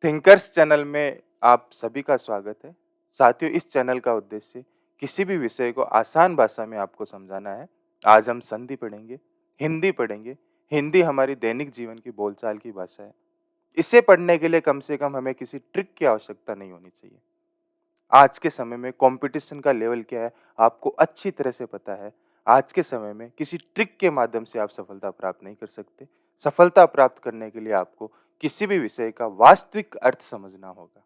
Thinkers channel में आप सभी का स्वागत है। साथियों, इस चैनल का उद्देश्य किसी भी विषय को आसान भाषा में आपको समझाना है। आज हम संधि पढ़ेंगे, हिंदी पढ़ेंगे। हिंदी हमारी दैनिक जीवन की बोलचाल की भाषा है। इसे पढ़ने के लिए कम से कम हमें किसी ट्रिक की आवश्यकता नहीं होनी चाहिए। आज के समय में कंपटीशन का लेवल क्या है, आपको अच्छी तरह से पता है। आज के समय में किसी ट्रिक के माध्यम से आप सफलता प्राप्त नहीं कर सकते। सफलता प्राप्त करने के लिए आपको किसी भी विषय का वास्तविक अर्थ समझना होगा।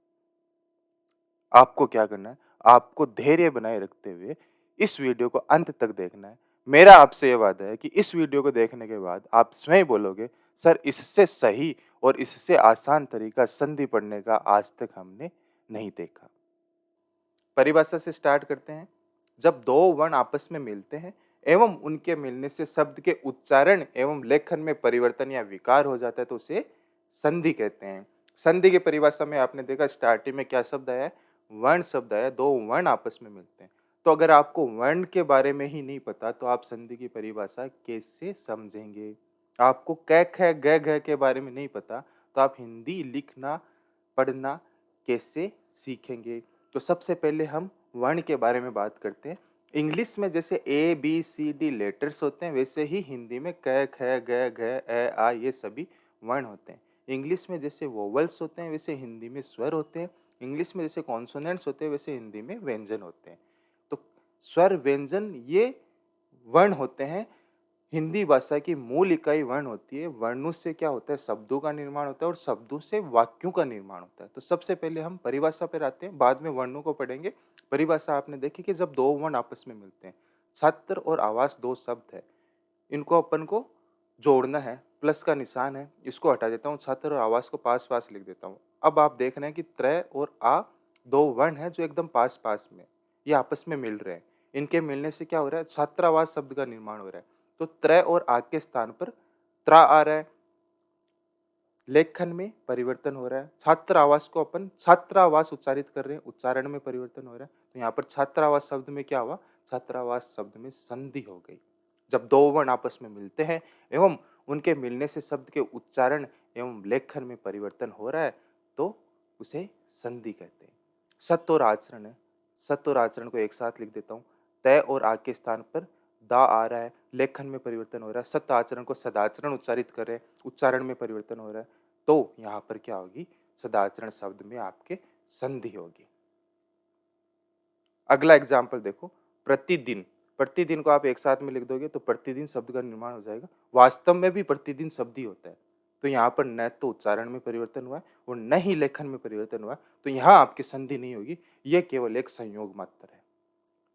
आपको क्या करना है? आपको धैर्य बनाए रखते हुए इस वीडियो को अंत तक देखना है। मेरा आपसे ये वादा है कि इस वीडियो को देखने के बाद आप स्वयं बोलोगे, सर इससे सही और इससे आसान तरीका संधि पढ़ने का आज तक हमने नहीं देखा। परिभाषा से स्टार्ट करते हैं। जब दो वर्ण आपस में मिलते हैं एवं उनके मिलने से शब्द के उच्चारण एवं लेखन में परिवर्तन या विकार हो जाता है तो उसे संधि कहते हैं। संधि की परिभाषा में आपने देखा स्टार्टिंग में क्या शब्द आया है? वर्ण शब्द आया। दो वर्ण आपस में मिलते हैं। तो अगर आपको वर्ण के बारे में ही नहीं पता तो आप संधि की परिभाषा कैसे समझेंगे? आपको क ख ग घ के बारे में नहीं पता तो आप हिंदी लिखना पढ़ना कैसे सीखेंगे? तो सबसे पहले हम वर्ण के बारे में बात करते हैं। इंग्लिश में जैसे A B C D letters होते हैं, वैसे ही हिंदी में क ख ग घ ए आ ये सभी वर्ण होते हैं। इंग्लिश में जैसे वोवल्स होते हैं, वैसे हिंदी में स्वर होते हैं। इंग्लिश में जैसे कॉन्सोनेंट्स होते हैं, वैसे हिंदी में व्यंजन होते हैं। तो स्वर व्यंजन ये वर्ण होते हैं। हिंदी भाषा की मूल इकाई वर्ण होती है। वर्णों से क्या होता है? शब्दों का निर्माण होता है और शब्दों से वाक्यों का निर्माण होता है। तो सबसे पहले हम परिभाषा पर आते हैं, बाद में वर्णों को पढ़ेंगे। परिभाषा आपने देखी कि जब दो वर्ण आपस में मिलते हैं, छात्र और आवास दो शब्द है, इनको अपन को जोड़ना है। प्लस का निशान है, इसको हटा देता हूँ। छात्र और आवास को पास पास लिख देता हूँ। अब आप देख रहे हैं कि त्रय और आ दो वर्ण है जो एकदम पास पास में ये आपस में मिल रहे हैं। इनके मिलने से क्या हो रहा है? छात्रावास शब्द का निर्माण हो रहा है। तो त्रय और आ के स्थान पर त्रा आ रहा है। लेखन में परिवर्तन हो रहा है। छात्र आवास को अपन छात्रावास उच्चारित कर रहे हैं, उच्चारण में परिवर्तन हो रहा है। तो यहाँ पर छात्रावास शब्द में क्या हुआ? छात्रावास शब्द में संधि हो गई। जब दो वर्ण आपस में मिलते हैं एवं उनके मिलने से शब्द के उच्चारण एवं लेखन में परिवर्तन हो रहा है तो उसे संधि कहते हैं। सत्य और आचरण है। सत्य और आचरण को एक साथ लिख देता हूँ। तय और आ के स्थान पर दा आ रहा है, लेखन में परिवर्तन हो रहा है। सत्य आचरण को सदाचरण उच्चारित कर रहे हैं, उच्चारण में परिवर्तन हो रहा है। तो यहाँ पर क्या होगी? सदाचरण शब्द में आपके संधि होगी। अगला एग्जाम्पल देखो, प्रतिदिन। प्रतिदिन को आप एक साथ में लिख दोगे तो प्रतिदिन शब्द का निर्माण हो जाएगा। वास्तव में भी प्रतिदिन शब्द ही होता है। तो यहाँ पर न तो उच्चारण में परिवर्तन हुआ है और न ही लेखन में परिवर्तन हुआ है, तो यहाँ आपकी संधि नहीं होगी। यह केवल एक संयोग मात्र है।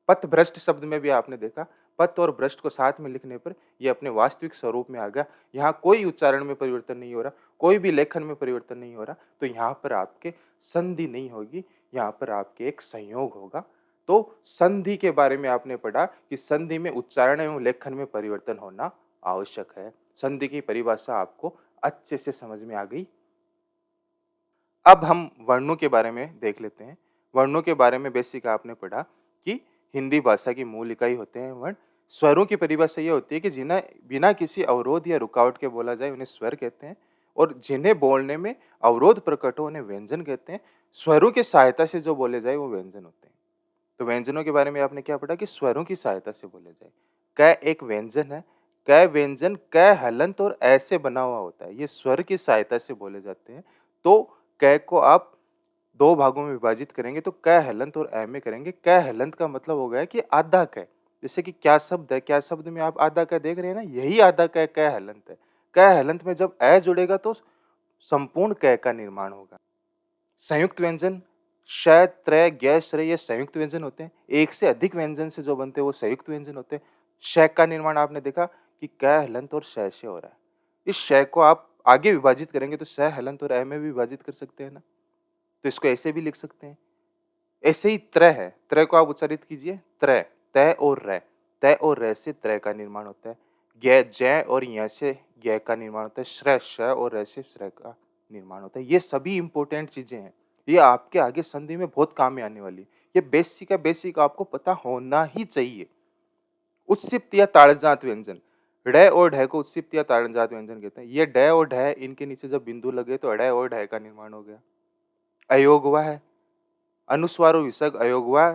पथ भ्रष्ट शब्द में भी आपने देखा, पथ और भ्रष्ट को साथ में लिखने पर यह अपने वास्तविक स्वरूप में आ गया। यहाँ कोई उच्चारण में परिवर्तन नहीं हो रहा, कोई भी लेखन में परिवर्तन नहीं हो रहा, तो यहाँ पर आपके संधि नहीं होगी, यहाँ पर आपके एक संयोग होगा। तो संधि के बारे में आपने पढ़ा कि संधि में उच्चारण एवं लेखन में परिवर्तन होना आवश्यक है। संधि की परिभाषा आपको अच्छे से समझ में आ गई। अब हम वर्णों के बारे में देख लेते हैं। वर्णों के बारे में बेसिक आपने पढ़ा कि हिंदी भाषा की मूल इकाई होते हैं वर्ण। स्वरों की परिभाषा ये होती है कि जिन्हें बिना किसी अवरोध या रुकावट के बोला जाए उन्हें स्वर कहते हैं, और जिन्हें बोलने में अवरोध प्रकट हो उन्हें व्यंजन कहते हैं। स्वरों की सहायता से जो बोले जाए वो व्यंजन होते हैं। तो व्यंजनों के बारे में आपने क्या पढ़ा कि स्वरों की सहायता से बोले जाए। क एक व्यंजन है। क व्यंजन क हलंत और ऐसे बना हुआ होता है, ये स्वर की सहायता से बोले जाते हैं। तो क को आप दो भागों में विभाजित करेंगे तो क हलंत और ए में करेंगे। क हलंत का मतलब हो गया कि आधा क। जैसे कि क्या शब्द है, क्या शब्द में आप आधा क देख रहे हैं ना, यही आधा क हलंत है। क हलंत में जब ए जुड़ेगा तो संपूर्ण क का निर्माण होगा। संयुक्त व्यंजन श, त्र, ग, श्रय ये संयुक्त व्यंजन होते हैं। एक से अधिक व्यंजन से जो बनते हैं वो संयुक्त व्यंजन होते हैं। श का निर्माण आपने देखा कि क हलंत और श से हो रहा है। इस श को आप आगे विभाजित करेंगे तो श हलंत और ए में भी विभाजित कर सकते हैं ना, तो इसको ऐसे भी लिख सकते हैं। ऐसे ही त्र है, त्र को आप उच्चारित कीजिए, त्र, तय और रै, तय और रै से त्र का निर्माण होता है। ग, जय और य से ग का निर्माण होता है। श्रय, श और रै से श्रय का निर्माण होता है। ये सभी इंपॉर्टेंट चीजें हैं, ये आपके आगे संधि में बहुत काम में आने वाली है। ये बेसिक है, बेसिक आपको पता होना ही चाहिए। उत्सिप्त या ताड़जात व्यंजन, ड और ढ को उत्सिप्त या ताड़जात व्यंजन कहते हैं। ये ड और ढ इनके नीचे जब बिंदु लगे तो ड और ढ का निर्माण हो गया। अयोगवा है। अनुस्वार और विसर्ग अयोगवा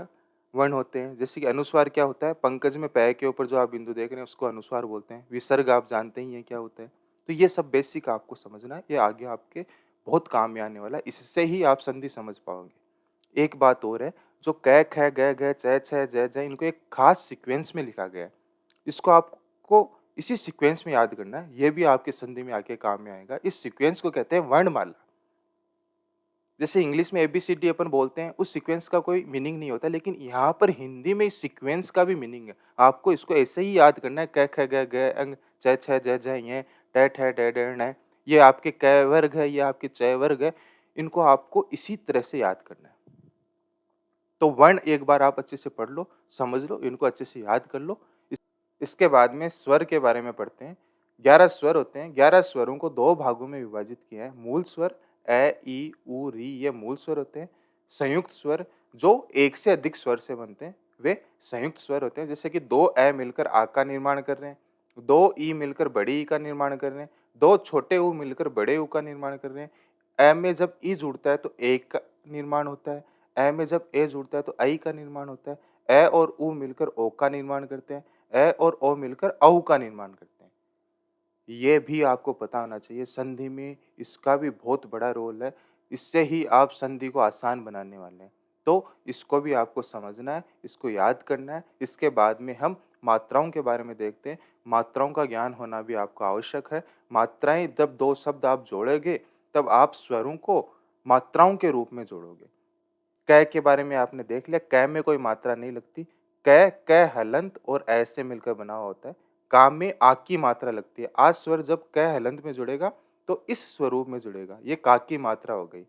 वर्ण होते हैं। जैसे कि अनुस्वार क्या होता है, पंकज में पै के ऊपर जो आप बिंदु देख रहे हैं उसको अनुस्वार बोलते हैं। विसर्ग आप जानते ही हैं क्या होता है। तो ये सब बेसिक आपको समझना है, ये आगे आपके बहुत काम में आने वाला है, इससे ही आप संधि समझ पाओगे। एक बात और है, जो कै ख ग घ च छ ज झ इनको एक खास सीक्वेंस में लिखा गया है, इसको आपको इसी सीक्वेंस में याद करना है, ये भी आपके संधि में आके काम में आएगा। इस सीक्वेंस को कहते हैं वर्णमाला। जैसे इंग्लिश में एबीसीडी अपन बोलते हैं, उस सीक्वेंस का कोई मीनिंग नहीं होता, लेकिन यहाँ पर हिंदी में इस सीक्वेंस का भी मीनिंग है। आपको इसको ऐसे ही याद करना है, क ख ग घ अंग च छ ज झ ञ ट ठ ड ढ ण, ये आपके क वर्ग है, ये आपके च वर्ग है, इनको आपको इसी तरह से याद करना है। तो वर्ण एक बार आप अच्छे से पढ़ लो, समझ लो, इनको अच्छे से याद कर लो। इसके बाद में स्वर के बारे में पढ़ते हैं। 11 स्वर होते हैं। 11 स्वरों को 2 भागों में विभाजित किया है। मूल स्वर ए, ई, उ, री ये मूल स्वर होते हैं। संयुक्त स्वर जो एक से अधिक स्वर से बनते हैं, वे संयुक्त स्वर होते हैं। जैसे कि 2 ए मिलकर आ का निर्माण कर रहे हैं, 2 ई मिलकर बड़ी ई का निर्माण कर रहे हैं, 2 छोटे ऊ मिलकर बड़े ऊ का निर्माण कर रहे हैं। ए में जब ई जुड़ता है तो ए का निर्माण होता है। ए में जब ए जुड़ता है तो आई का निर्माण होता है। ए और ऊ मिलकर ओ का निर्माण करते हैं। ए और ओ मिलकर औ का निर्माण करते हैं। ये भी आपको पता होना चाहिए। संधि में इसका भी बहुत बड़ा रोल है। इससे ही आप संधि को आसान बनाने वाले हैं। तो इसको भी आपको समझना है, इसको याद करना है। इसके बाद में हम मात्राओं के बारे में देखते हैं। मात्राओं का ज्ञान होना भी आपको आवश्यक है। मात्राएं जब 2 शब्द आप जोड़ोगे, तब आप स्वरों को मात्राओं के रूप में जोड़ोगे। कै के बारे में आपने देख लिया, कै में कोई मात्रा नहीं लगती। कै, कै हलंत और ऐ से मिलकर बना हुआ होता है। का में आ की मात्रा लगती है। आ स्वर जब कै हलंत में जुड़ेगा तो इस स्वरूप में जुड़ेगा, ये का की मात्रा हो गई।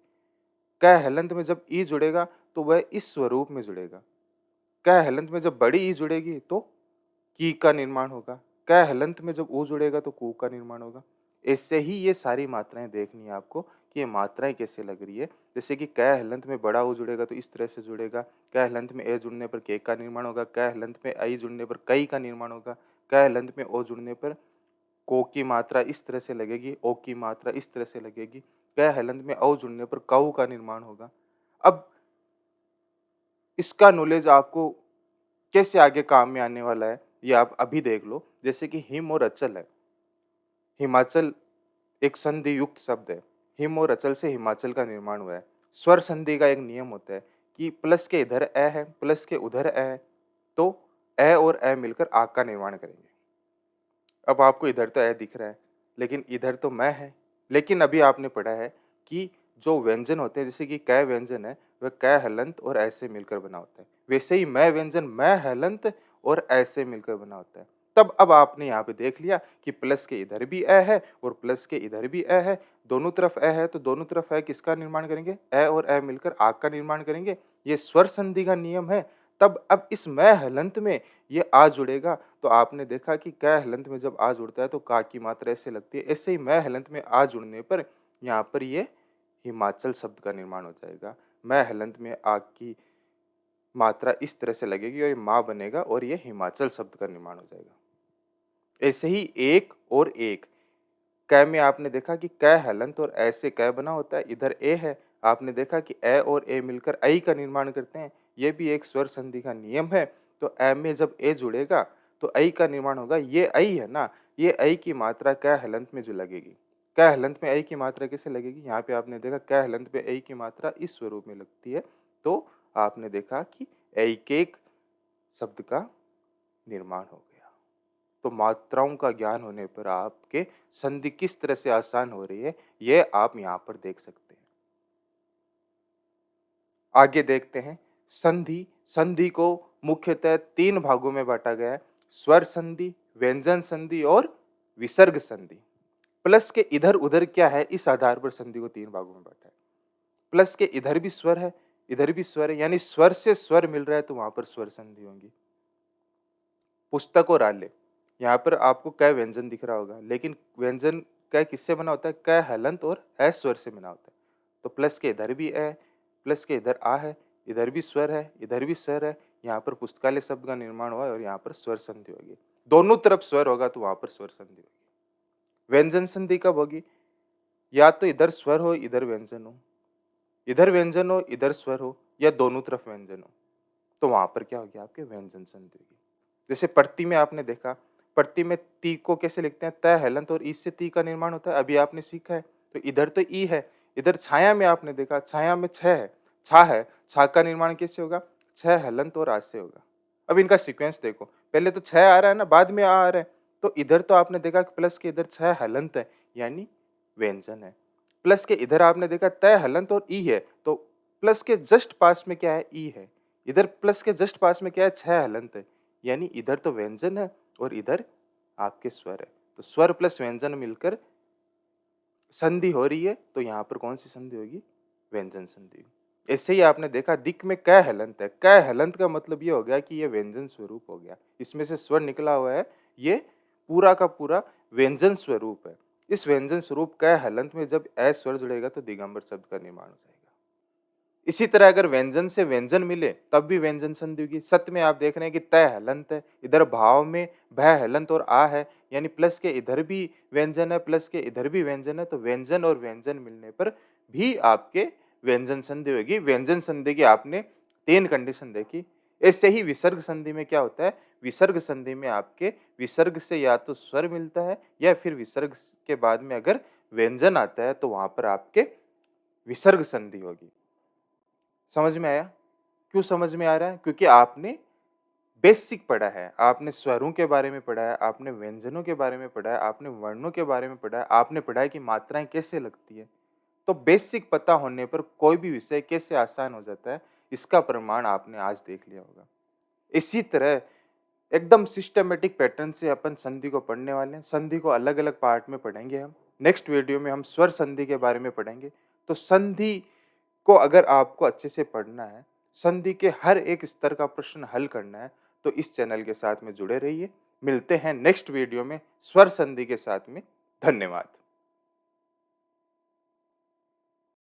कै हलंत में जब ई जुड़ेगा तो वह इस स्वरूप में जुड़ेगा। कै हलंत में जब बड़ी ई जुड़ेगी तो की का निर्माण होगा। कै हलंत में जब ऊ जुड़ेगा तो कू का निर्माण होगा। ऐसे ही ये सारी मात्राएं देखनी है आपको कि ये मात्राएं कैसे लग रही है। जैसे कि कै हलंत में बड़ा ऊ जुड़ेगा तो इस तरह से जुड़ेगा। कै हलंत में ए जुड़ने पर के का निर्माण होगा। कै हलंत में आई जुड़ने पर कई का निर्माण होगा। कै हलंत में ओ जुड़ने पर को की मात्रा इस तरह से लगेगी, ओ की मात्रा इस तरह से लगेगी। कै हलंत में औ जुड़ने पर कऊ का निर्माण होगा। अब इसका नॉलेज आपको कैसे आगे काम में आने वाला है, ये आप अभी देख लो। जैसे कि हिम और अचल है। हिमाचल एक संधि युक्त शब्द है। हिम और अचल से हिमाचल का निर्माण हुआ है। स्वर संधि का एक नियम होता है कि प्लस के इधर ए है, प्लस के उधर ए है, तो ए और ए मिलकर आ का निर्माण करेंगे। अब आपको इधर तो ए दिख रहा है, लेकिन इधर तो मैं है। लेकिन अभी आपने पढ़ा है कि जो व्यंजन होते हैं, जैसे कि कै व्यंजन है, वह कै हलंत और ऐसे मिलकर बना होता है। वैसे ही मैं व्यंजन मैं हलंत और ऐसे मिलकर बना होता है। तब अब आपने यहाँ पे देख लिया कि प्लस के इधर भी ए है और प्लस के इधर भी ए है, दोनों तरफ ए है, तो दोनों तरफ ए किसका निर्माण करेंगे, ए और ए मिलकर आ का निर्माण करेंगे। ये स्वर संधि का नियम है। तब अब इस मैं हलंत में ये आ जुड़ेगा, तो आपने देखा कि कै हलंत में जब आ जुड़ता है तो का की मात्रा ऐसे लगती है। ऐसे ही मैं हलंत में आ जुड़ने पर यहाँ पर ये हिमाचल शब्द का निर्माण हो जाएगा। मैं हलंत में आ की मात्रा इस तरह से लगेगी और ये माँ बनेगा और ये हिमाचल शब्द का निर्माण हो जाएगा। ऐसे ही एक और एक, कै में आपने देखा कि कै हलंत और ऐसे कै बना होता है। इधर ए है, आपने देखा कि ए और ए मिलकर ऐ का निर्माण करते हैं। ये भी एक स्वर संधि का नियम है। तो ए में जब ए जुड़ेगा तो ऐ का निर्माण होगा। ये ऐ है ना, ये ऐ की मात्रा कै हलंत में जो लगेगी, कै हलंत में ऐ की मात्रा कैसे लगेगी, यहाँ पे आपने देखा कै हलंत में ऐ की मात्रा इस स्वरूप में लगती है। तो आपने देखा कि ऐकेक शब्द का निर्माण हो गया। तो मात्राओं का ज्ञान होने पर आपके संधि किस तरह से आसान हो रही है, ये आप यहाँ पर देख सकते हैं। आगे देखते हैं संधि। संधि को मुख्यतः 3 भागों में बांटा गया है, स्वर संधि, व्यंजन संधि और विसर्ग संधि। प्लस के इधर उधर क्या है, इस आधार पर संधि को 3 भागों में बांटा है। प्लस के इधर भी स्वर है, इधर भी स्वर है, यानी स्वर से स्वर मिल रहा है तो वहां पर स्वर संधि होंगी। पुस्तक और आले, यहाँ पर आपको कै व्यंजन दिख रहा होगा, लेकिन व्यंजन कै किससे बना होता है, कै हलंत और ए स्वर से बना होता है। तो प्लस के इधर भी ए, प्लस के इधर आ है, इधर भी स्वर है, इधर भी स्वर है। यहाँ पर पुस्तकालय शब्द का निर्माण हुआ है और यहाँ पर स्वर संधि होगी। दोनों तरफ स्वर होगा तो वहां पर स्वर संधि होगी। व्यंजन संधि कब होगी, या तो इधर स्वर हो इधर व्यंजन हो, इधर व्यंजन हो, इधर स्वर हो या दोनों तरफ व्यंजन हो, तो वहाँ पर क्या हो गया आपके व्यंजन संधि होगी। जैसे प्रति में आपने देखा, प्रति में ती को कैसे लिखते हैं? त हलंत और ई से ती का निर्माण होता है, अभी आपने सीखा है। तो इधर तो ई है, इधर छाया में आपने देखा, छाया में छ है, छा है, छा का निर्माण कैसे होगा? छ हलंत और आ से होगा। अब इनका सीक्वेंस देखो, पहले तो छ आ रहा है ना, बाद में आ रहा है, तो इधर तो आपने देखा कि प्लस के इधर छ हलंत है, यानी व्यंजन है। प्लस के इधर आपने देखा तय हलंत और ई है, तो प्लस के जस्ट पास में क्या है? ई है। इधर प्लस के जस्ट पास में क्या है? छह हलंत है, यानी इधर तो व्यंजन है और इधर आपके स्वर है। तो स्वर प्लस व्यंजन मिलकर संधि हो रही है, तो यहाँ पर कौन सी संधि होगी? व्यंजन संधि। ऐसे ही आपने देखा दिक में क हलंत है, क हलंत का मतलब ये हो गया कि ये व्यंजन स्वरूप हो गया, इसमें से स्वर निकला हुआ है, ये पूरा का पूरा व्यंजन स्वरूप है। इस व्यंजन स्वरूप क हलंत में जब ए स्वर जुड़ेगा तो दिगंबर शब्द का निर्माण हो जाएगा। इसी तरह अगर व्यंजन से व्यंजन मिले तब भी व्यंजन संधि होगी। सत्य में आप देख रहे हैं कि तय हलंत है, इधर भाव में भय हलंत और आ है, यानी प्लस के इधर भी व्यंजन है, प्लस के इधर भी व्यंजन है, तो व्यंजन और व्यंजन मिलने पर भी आपके व्यंजन संधि होगी। व्यंजन संधि की आपने 3 कंडीशन देखी। ऐसे ही विसर्ग संधि में क्या होता है? विसर्ग संधि में आपके विसर्ग से या तो स्वर मिलता है या फिर विसर्ग के बाद में अगर व्यंजन आता है तो वहां पर आपके विसर्ग संधि होगी। समझ में आया? क्यों समझ में आ रहा है? क्योंकि आपने बेसिक पढ़ा है, आपने स्वरों के बारे में पढ़ा है, आपने व्यंजनों के बारे में पढ़ा है, आपने वर्णों के बारे में पढ़ा है, आपने पढ़ा है कि मात्राएं कैसे लगती है। तो बेसिक पता होने पर कोई भी विषय कैसे आसान हो जाता है, इसका प्रमाण आपने आज देख लिया होगा। इसी तरह एकदम सिस्टमेटिक पैटर्न से अपन संधि को पढ़ने वाले हैं। संधि को अलग अलग पार्ट में पढ़ेंगे हम। नेक्स्ट वीडियो में हम स्वर संधि के बारे में पढ़ेंगे। तो संधि को अगर आपको अच्छे से पढ़ना है, संधि के हर एक स्तर का प्रश्न हल करना है, तो इस चैनल के साथ में जुड़े रहिए। मिलते हैं नेक्स्ट वीडियो में स्वर संधि के साथ में। धन्यवाद।